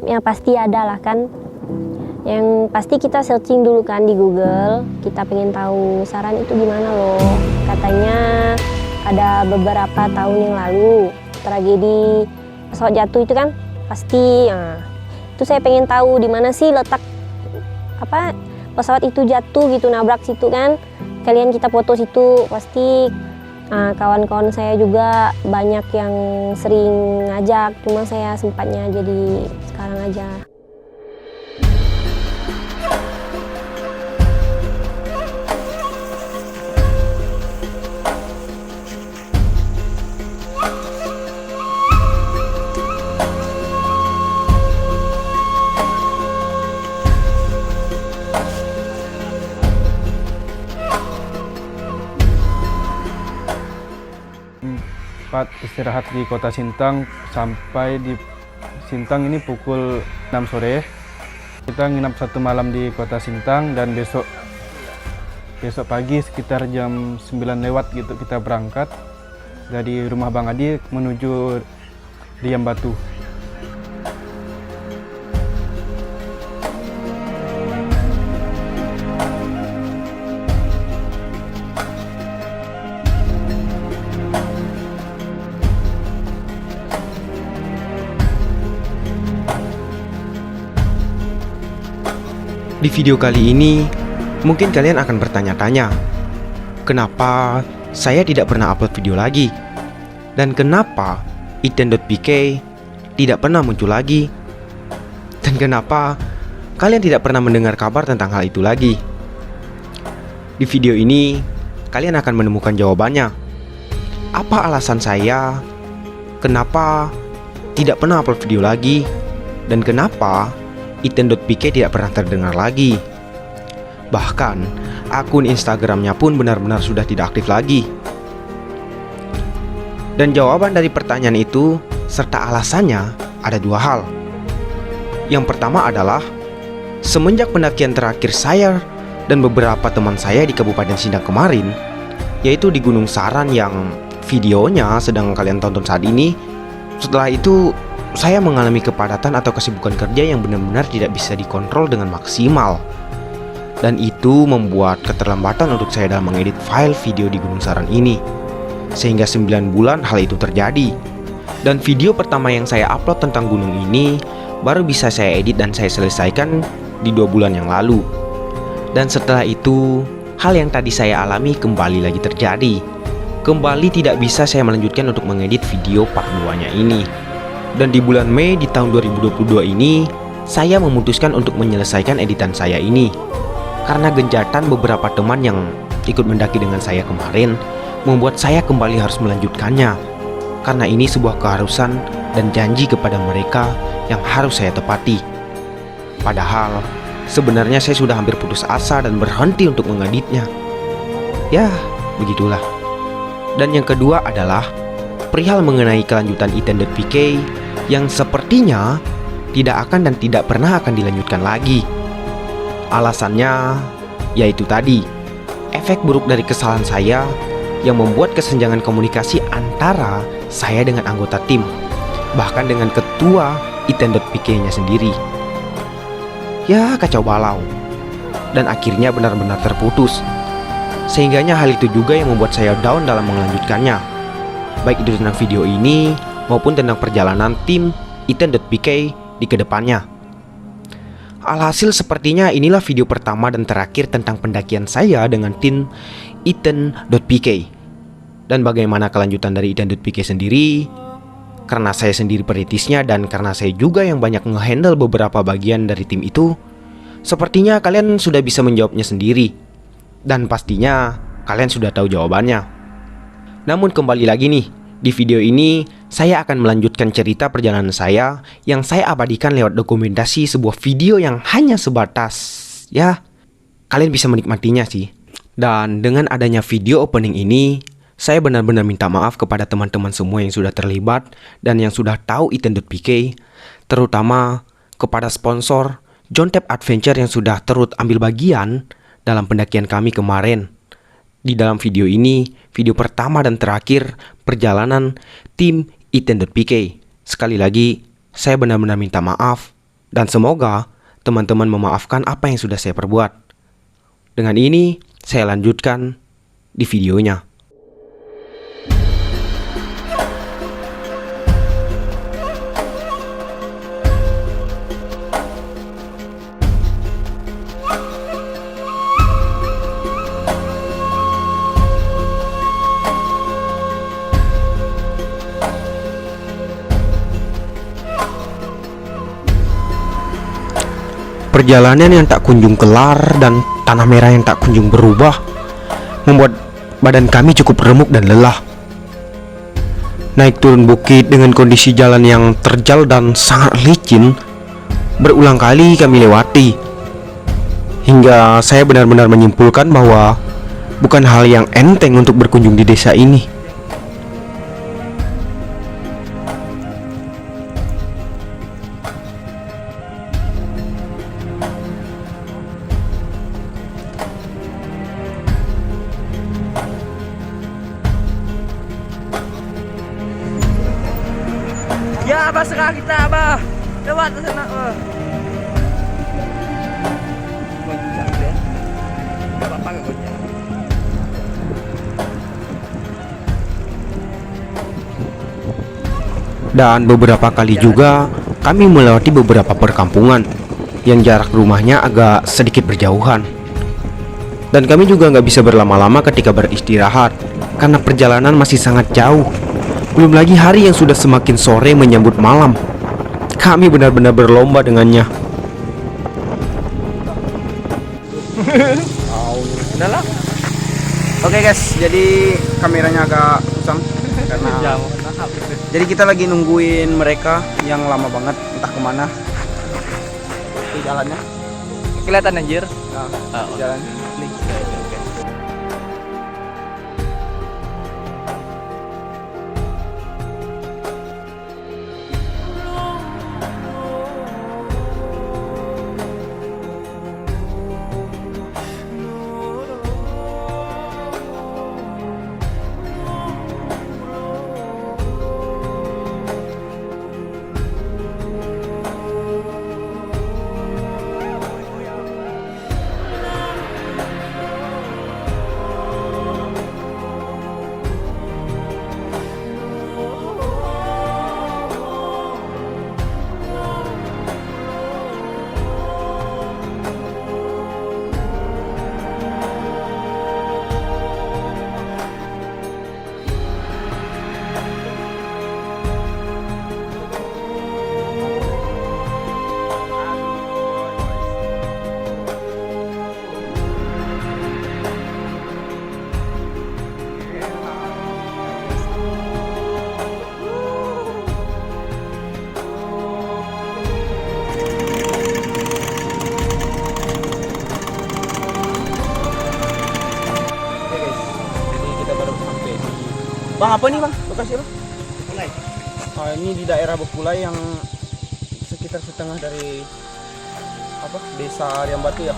Yang pasti ada lah kan. Yang pasti kita searching dulu kan di Google. Kita pengen tahu saran itu gimana loh. Katanya ada beberapa tahun yang lalu tragedi pesawat jatuh itu kan pasti. Itu saya pengen tahu di mana sih letak pesawat itu jatuh gitu, nabrak situ kan. Kalian kita foto situ pasti. Kawan-kawan saya juga banyak yang sering ngajak, cuma saya sempatnya jadi sekarang aja. Istirahat di Kota Sintang, sampai di Sintang ini pukul 6 sore. Kita nginap 1 malam di Kota Sintang dan besok pagi sekitar jam 9 lewat gitu kita berangkat dari rumah Bang Adi menuju Liam Batu. Di video kali ini, mungkin kalian akan bertanya-tanya, kenapa saya tidak pernah upload video lagi? Dan kenapa Iten.pk tidak pernah muncul lagi? Dan kenapa kalian tidak pernah mendengar kabar tentang hal itu lagi? Di video ini, kalian akan menemukan jawabannya. Apa alasan saya? Kenapa tidak pernah upload video lagi? Dan kenapa Iten.pk tidak pernah terdengar lagi? Bahkan akun Instagramnya pun benar-benar sudah tidak aktif lagi. Dan jawaban dari pertanyaan itu serta alasannya ada 2 hal. Yang pertama adalah semenjak pendakian terakhir saya dan beberapa teman saya di Kabupaten Sindang kemarin, yaitu di Gunung Saran yang videonya sedang kalian tonton saat ini, setelah itu saya mengalami kepadatan atau kesibukan kerja yang benar-benar tidak bisa dikontrol dengan maksimal. Dan itu membuat keterlambatan untuk saya dalam mengedit file video di Gunung Saran ini. Sehingga 9 bulan hal itu terjadi. Dan video pertama yang saya upload tentang gunung ini baru bisa saya edit dan saya selesaikan di 2 bulan yang lalu. Dan setelah itu, hal yang tadi saya alami kembali lagi terjadi. Kembali tidak bisa saya melanjutkan untuk mengedit video part 2-nya ini. Dan di bulan Mei di tahun 2022 ini, saya memutuskan untuk menyelesaikan editan saya ini. Karena genjatan beberapa teman yang ikut mendaki dengan saya kemarin, membuat saya kembali harus melanjutkannya. Karena ini sebuah keharusan dan janji kepada mereka yang harus saya tepati. Padahal, sebenarnya saya sudah hampir putus asa dan berhenti untuk mengeditnya. Ya, begitulah. Dan yang kedua adalah perihal mengenai kelanjutan Iten.pk yang sepertinya tidak akan dan tidak pernah akan dilanjutkan lagi. Alasannya yaitu tadi, efek buruk dari kesalahan saya yang membuat kesenjangan komunikasi antara saya dengan anggota tim, bahkan dengan ketua Iten.pk-nya sendiri. Ya, kacau balau. Dan akhirnya benar-benar terputus. Sehingganya hal itu juga yang membuat saya down dalam melanjutkannya, baik itu tentang video ini maupun tentang perjalanan tim Iten.pk di kedepannya. Alhasil sepertinya inilah video pertama dan terakhir tentang pendakian saya dengan tim Iten.pk. Dan bagaimana kelanjutan dari Iten.pk sendiri, karena saya sendiri perintisnya dan karena saya juga yang banyak ngehandle beberapa bagian dari tim itu, sepertinya kalian sudah bisa menjawabnya sendiri. Dan pastinya kalian sudah tahu jawabannya. Namun kembali lagi nih, di video ini saya akan melanjutkan cerita perjalanan saya yang saya abadikan lewat dokumentasi sebuah video yang hanya sebatas, ya, kalian bisa menikmatinya sih. Dan dengan adanya video opening ini, saya benar-benar minta maaf kepada teman-teman semua yang sudah terlibat dan yang sudah tahu Iten.pk, terutama kepada sponsor John Tap Adventure yang sudah turut ambil bagian dalam pendakian kami kemarin. Di dalam video ini, video pertama dan terakhir perjalanan tim Iten.pk. Sekali lagi, saya benar-benar minta maaf dan semoga teman-teman memaafkan apa yang sudah saya perbuat. Dengan ini, saya lanjutkan di videonya. Perjalanan yang tak kunjung kelar dan tanah merah yang tak kunjung berubah membuat badan kami cukup remuk dan lelah. Naik turun bukit dengan kondisi jalan yang terjal dan sangat licin berulang kali kami lewati, hingga saya benar-benar menyimpulkan bahwa bukan hal yang enteng untuk berkunjung di desa ini. Ya, abah serah kita, abah. Lewat ke sana, abah. Goncang deh. Gak apa-apa gak goncang. Dan beberapa kali juga kami melewati beberapa perkampungan yang jarak rumahnya agak sedikit berjauhan. Dan kami juga nggak bisa berlama-lama ketika beristirahat karena perjalanan masih sangat jauh. Belum lagi hari yang sudah semakin sore menyambut malam. Kami benar-benar berlomba dengannya. Udah lah. Oke guys, jadi kameranya agak kusam karena jadi kita lagi nungguin mereka yang lama banget, entah kemana. Itu jalannya. Kelihatan anjir. Nah, jalan. Bang, apa nih bang? Lokasi lo? Bekulai. Ini di daerah Bekulai yang sekitar setengah dari apa? Desa Ariam Batu ya.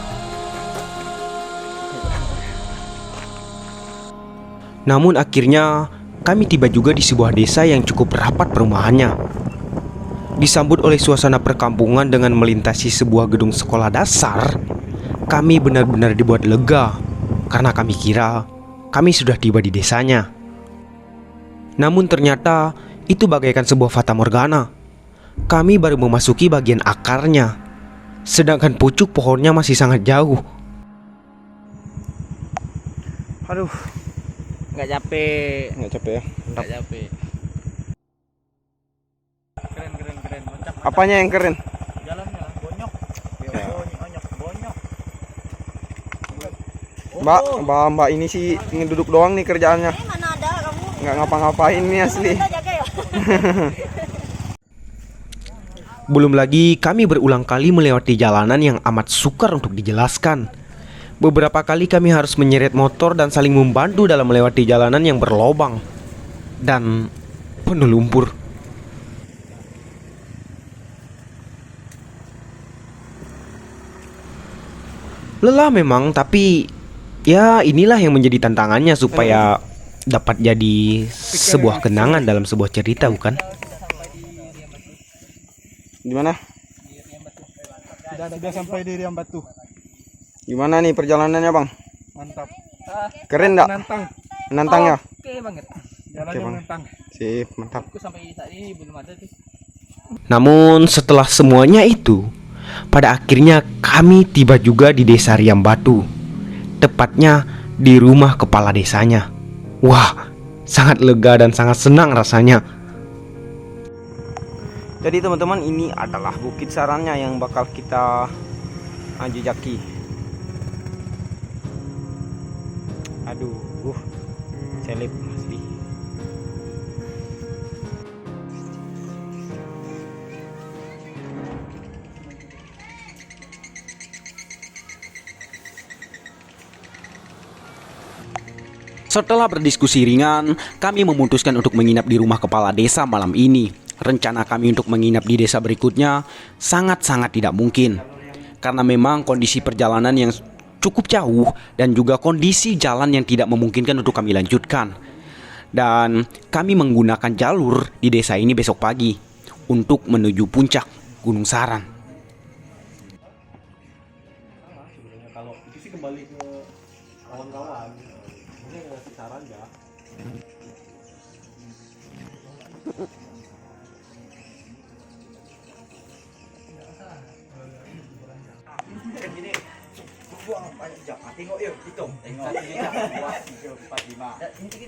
Namun akhirnya kami tiba juga di sebuah desa yang cukup rapat perumahannya. Disambut oleh suasana perkampungan dengan melintasi sebuah gedung sekolah dasar, kami benar-benar dibuat lega karena kami kira kami sudah tiba di desanya. Namun ternyata itu bagaikan sebuah fata morgana. Kami baru memasuki bagian akarnya, sedangkan pucuk pohonnya masih sangat jauh. Aduh, Nggak capek. nggak capek ya? Nggak capek. Keren. Mantap. Apanya yang keren? Jalannya bonyok. Bonyok. Mbak ini sih ngeduduk doang nih kerjaannya. Mana ada kamu? Nggak ngapa-ngapain nih asli. Kita jaga ya. Belum lagi kami berulang kali melewati jalanan yang amat sukar untuk dijelaskan. Beberapa kali kami harus menyeret motor dan saling membantu dalam melewati jalanan yang berlobang dan penuh lumpur. Lelah memang, tapi ya inilah yang menjadi tantangannya supaya dapat jadi sebuah kenangan dalam sebuah cerita, bukan? Di mana? Sudah sampai di Riam Batu. Gimana nih perjalanannya bang? Mantap. Keren nggak? Menantang. Menantang ya? Oke banget. Jalannya Oke, Bang. menantang. Sip, mantap. Aku sampai saat ini belum ada sih. Namun setelah semuanya itu, pada akhirnya kami tiba juga di desa Riam Batu, tepatnya di rumah kepala desanya. Wah, sangat lega dan sangat senang rasanya. Jadi teman-teman, ini adalah Bukit Sarannya yang bakal kita jejaki. Aduh, selip pasti. Setelah berdiskusi ringan, kami memutuskan untuk menginap di rumah kepala desa malam ini. Rencana kami untuk menginap di desa berikutnya sangat-sangat tidak mungkin, karena memang kondisi perjalanan yang cukup jauh dan juga kondisi jalan yang tidak memungkinkan untuk kami lanjutkan. Dan kami menggunakan jalur di desa ini besok pagi untuk menuju puncak Gunung Saran.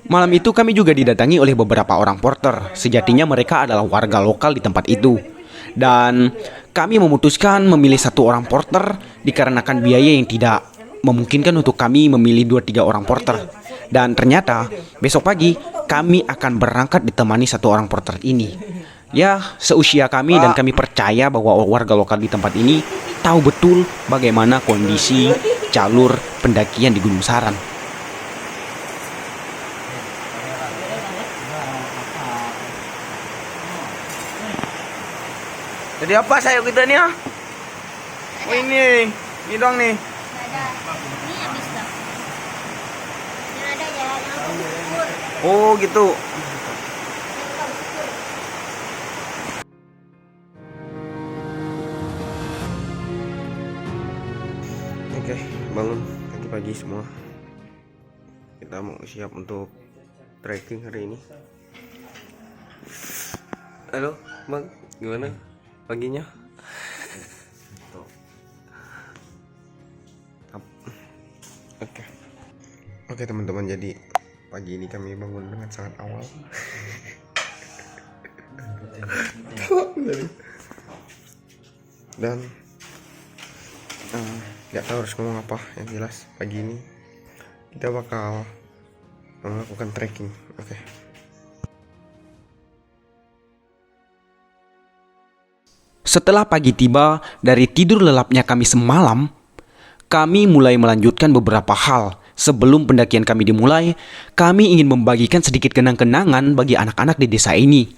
Malam itu kami juga didatangi oleh beberapa orang porter. Sejatinya mereka adalah warga lokal di tempat itu. Dan kami memutuskan memilih satu orang porter dikarenakan biaya yang tidak memungkinkan untuk kami memilih 2-3 orang porter. Dan ternyata besok pagi kami akan berangkat ditemani satu orang porter ini. Ya, seusia kami dan kami percaya bahwa warga lokal di tempat ini tahu betul bagaimana kondisi jalur pendakian di Gunung Saran. Jadi apa sayur kita nih ah? Oh ini dong nih. Ini habis dah. Yang ada ya, yang aku ukur. Oh gitu. Oke, bangun pagi-pagi semua. Kita mau siap untuk trekking hari ini. Halo, Bang. Gimana paginya? Oke teman-teman, jadi pagi ini kami bangun dengan sangat awal. Dan nggak tahu harus ngomong apa. Yang jelas pagi ini kita bakal melakukan trekking. Oke. Setelah pagi tiba, dari tidur lelapnya kami semalam, kami mulai melanjutkan beberapa hal. Sebelum pendakian kami dimulai, kami ingin membagikan sedikit kenang-kenangan bagi anak-anak di desa ini.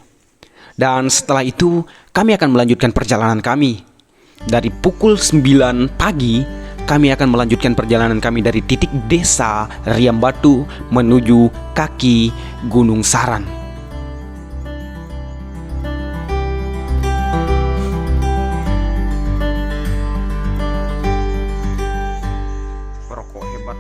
Dan setelah itu, kami akan melanjutkan perjalanan kami. Dari pukul 9 pagi, kami akan melanjutkan perjalanan kami dari titik desa Riam Batu menuju kaki Gunung Saran. Perokok hebat.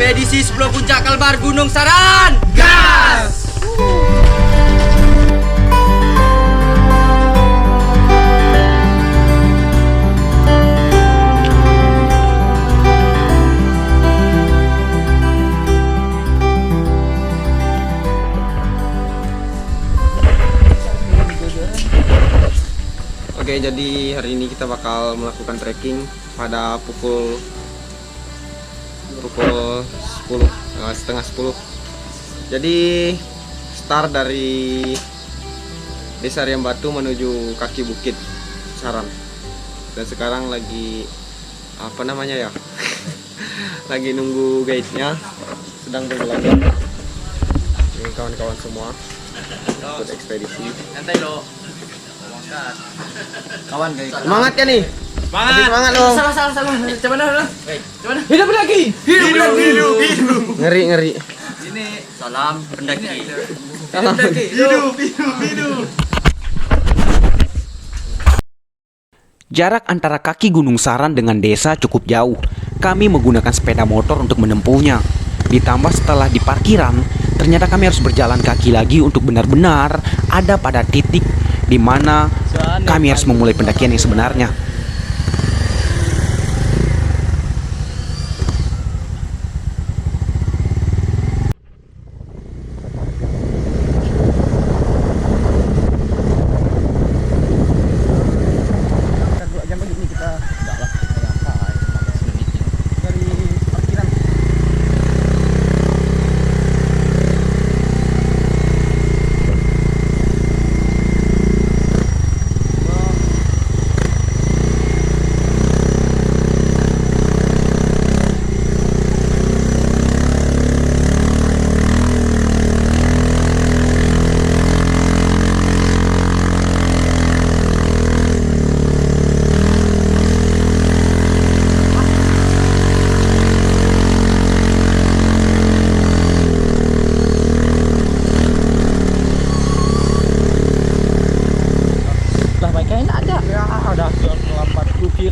ekspedisi sebelum puncak Kalbar Gunung Saran. Gas! Oke, jadi hari ini kita bakal melakukan trekking pada pukul 10, setengah 10. Jadi start dari Desa Riam Batu menuju kaki Bukit Saran. Dan sekarang lagi apa namanya ya? Lagi nunggu guide-nya sedang berjalan. Ini kawan-kawan semua ikut ekspedisi. Santai lo. Kawan guys. Semangat ya nih? Semangat. Semangat dong. Salah. Coba dah. Coba dah. Hidup lagi. Hidup. Ngeri. Ini salam pendaki. Hidup. Jarak antara kaki Gunung Saran dengan desa cukup jauh. Kami menggunakan sepeda motor untuk menempuhnya. Ditambah setelah di parkiran, ternyata kami harus berjalan kaki lagi untuk benar-benar ada pada titik di mana kami harus memulai pendakian yang sebenarnya.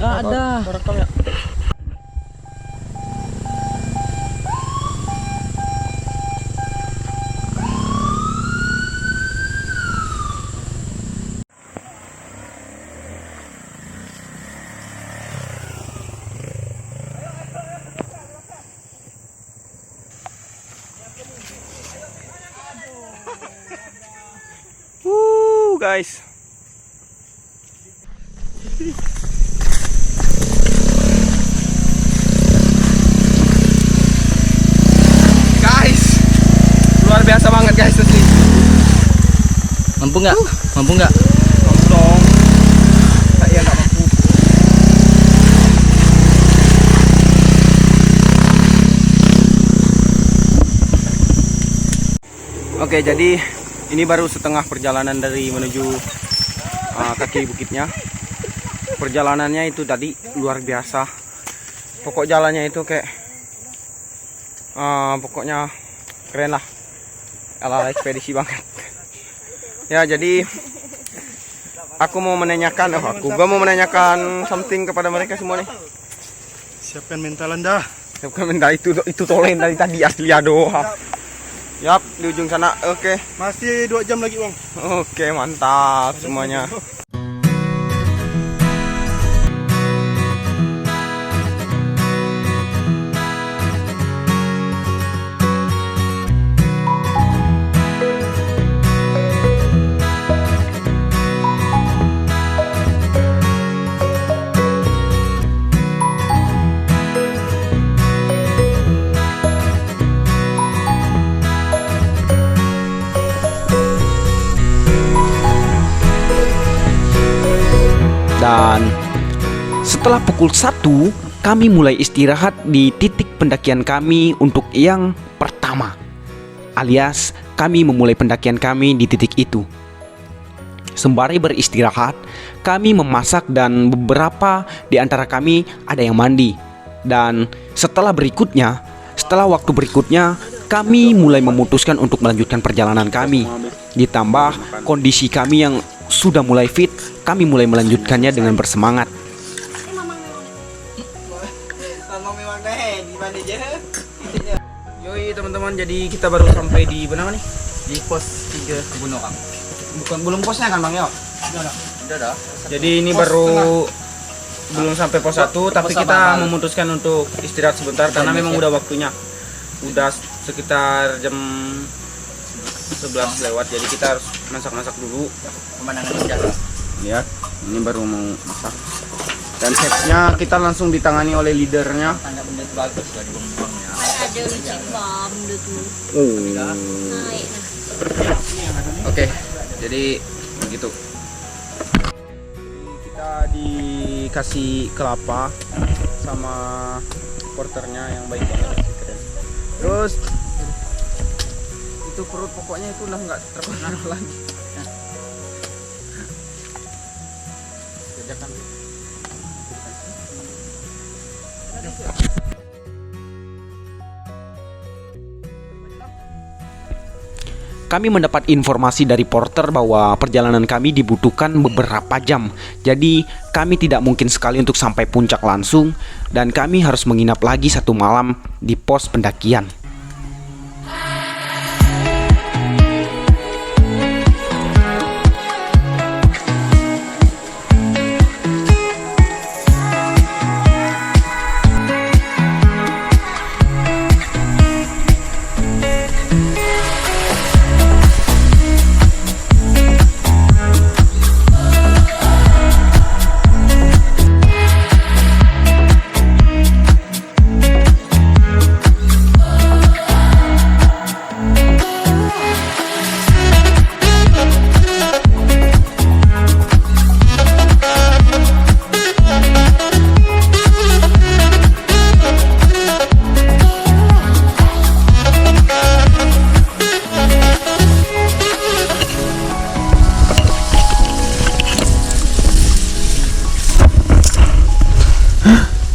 Ada. Guys. Luar biasa banget guys asli. Mampu nggak? Mampu nggak? Mampu dong. Saya nggak mampu. Oke, jadi ini baru setengah perjalanan dari menuju kaki bukitnya. Perjalanannya itu tadi luar biasa. Pokok jalannya itu kayak pokoknya keren lah. Ala ekspedisi banget. Ya, jadi aku mau menanyakan something kepada mereka semua nih. Siapkan mental Anda. Siapkan mental itu tolen dari tadi asli aduh. Yap, di ujung sana. Oke. Masih 2 jam lagi, Bang. Oke, mantap semuanya. Dan setelah pukul 1, kami mulai istirahat di titik pendakian kami untuk yang pertama. Alias kami memulai pendakian kami di titik itu. Sembari beristirahat, kami memasak dan beberapa di antara kami ada yang mandi. Dan setelah waktu berikutnya, kami mulai memutuskan untuk melanjutkan perjalanan kami. Ditambah kondisi kami yang sudah mulai fit, kami mulai melanjutkannya dengan bersemangat. Yoi teman-teman, jadi kita baru sampai di mana nih? Di pos 3 Gunung Kang. Bukan, belum posnya kan Bang ya? Udah. Jadi ini baru belum sampai pos 1, tapi kita memutuskan untuk istirahat sebentar karena memang udah waktunya. Udah sekitar jam 11 lewat, jadi kita harus masak-masak dulu. Pemandangan indah. Lihat, ini baru mau masak. Dan chefnya kita langsung ditangani oleh leadernya. Tanda benda bagus lah di bawah ya. Ada licin bom dulu. Naik. Oke, jadi begitu. Kita dikasih kelapa sama porternya yang baik banget, keren. Terus itu perut pokoknya itu udah nggak terpengaruh lagi. Kerjakan. Kami mendapat informasi dari porter bahwa perjalanan kami dibutuhkan beberapa jam. Jadi kami tidak mungkin sekali untuk sampai puncak langsung, dan kami harus menginap lagi 1 malam di pos pendakian.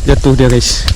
Jatuh dia guys.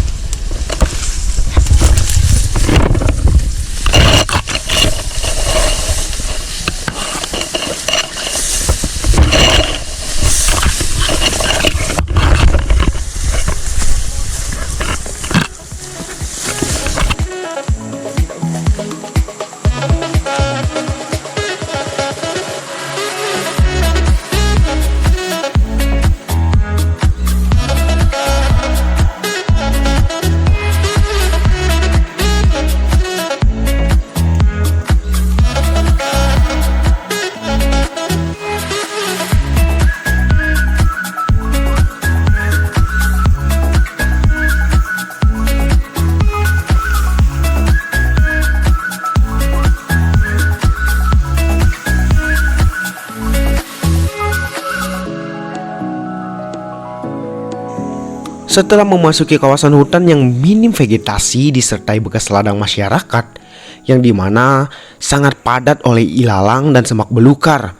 Setelah memasuki kawasan hutan yang minim vegetasi disertai bekas ladang masyarakat, yang dimana sangat padat oleh ilalang dan semak belukar,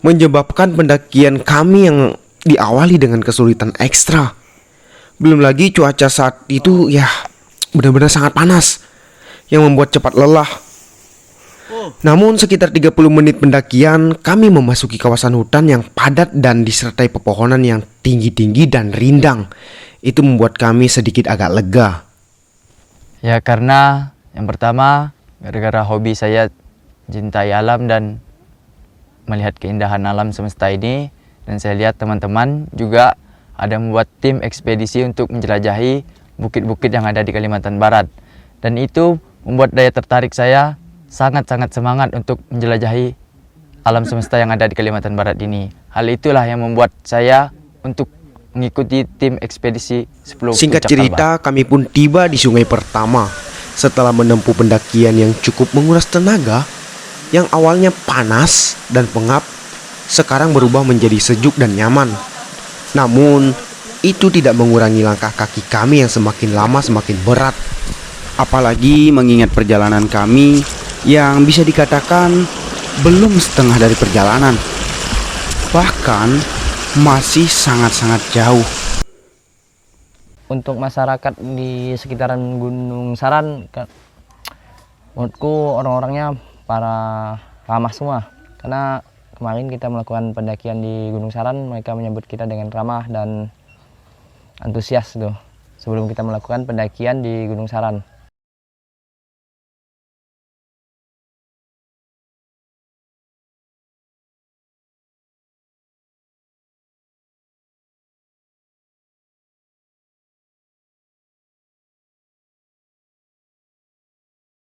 menyebabkan pendakian kami yang diawali dengan kesulitan ekstra. Belum lagi cuaca saat itu ya benar-benar sangat panas, yang membuat cepat lelah. Namun sekitar 30 menit pendakian, kami memasuki kawasan hutan yang padat dan disertai pepohonan yang tinggi-tinggi dan rindang. Itu membuat kami sedikit agak lega. Ya karena yang pertama gara-gara hobi saya cintai alam dan melihat keindahan alam semesta ini, dan saya lihat teman-teman juga ada membuat tim ekspedisi untuk menjelajahi bukit-bukit yang ada di Kalimantan Barat, dan itu membuat daya tertarik saya sangat-sangat semangat untuk menjelajahi alam semesta yang ada di Kalimantan Barat ini. Hal itulah yang membuat saya untuk mengikuti tim ekspedisi 10 Singkat Puncak cerita, Kalbar. kami pun tiba di sungai pertama. Setelah menempuh pendakian yang cukup menguras tenaga, yang awalnya panas dan pengap, sekarang berubah menjadi sejuk dan nyaman. Namun, itu tidak mengurangi langkah kaki kami yang semakin lama semakin berat. Apalagi mengingat perjalanan kami yang bisa dikatakan belum setengah dari perjalanan, bahkan masih sangat-sangat jauh. Untuk masyarakat di sekitaran Gunung Saran, menurutku orang-orangnya para ramah semua. Karena kemarin kita melakukan pendakian di Gunung Saran, mereka menyambut kita dengan ramah dan antusias tuh. sebelum kita melakukan pendakian di Gunung Saran.